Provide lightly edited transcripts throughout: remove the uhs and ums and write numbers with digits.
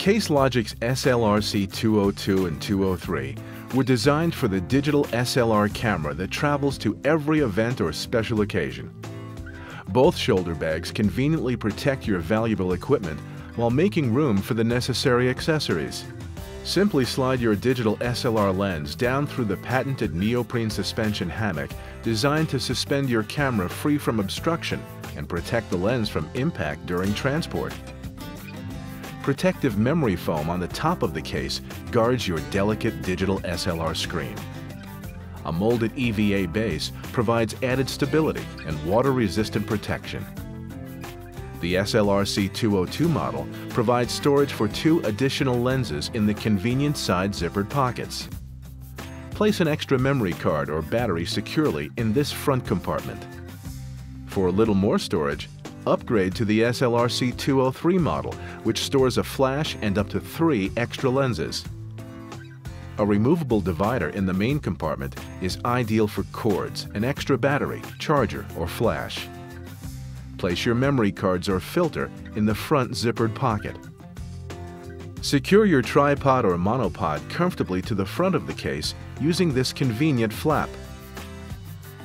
Case Logic's SLR C202 and 203 were designed for the digital SLR camera that travels to every event or special occasion. Both shoulder bags conveniently protect your valuable equipment while making room for the necessary accessories. Simply slide your digital SLR lens down through the patented neoprene suspension hammock designed to suspend your camera free from obstruction and protect the lens from impact during transport. Protective memory foam on the top of the case guards your delicate digital SLR screen. A molded EVA base provides added stability and water-resistant protection. The SLR C202 model provides storage for 2 additional lenses in the convenient side zippered pockets. Place an extra memory card or battery securely in this front compartment. For a little more storage, upgrade to the SLR C203 model, which stores a flash and up to 3 extra lenses. A removable divider in the main compartment is ideal for cords, an extra battery, charger, or flash. Place your memory cards or filter in the front zippered pocket. Secure your tripod or monopod comfortably to the front of the case using this convenient flap.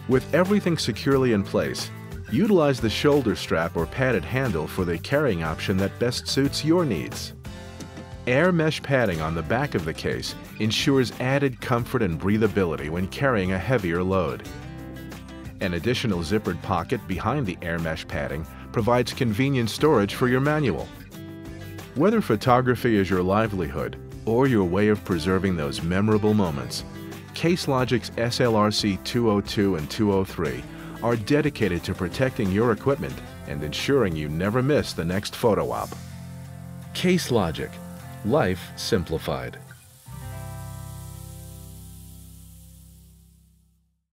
With everything securely in place, utilize the shoulder strap or padded handle for the carrying option that best suits your needs. Air mesh padding on the back of the case ensures added comfort and breathability when carrying a heavier load. An additional zippered pocket behind the air mesh padding provides convenient storage for your manual. Whether photography is your livelihood or your way of preserving those memorable moments, Case Logic's SLR C202 and 203 are dedicated to protecting your equipment and ensuring you never miss the next photo op. Case Logic. Life simplified.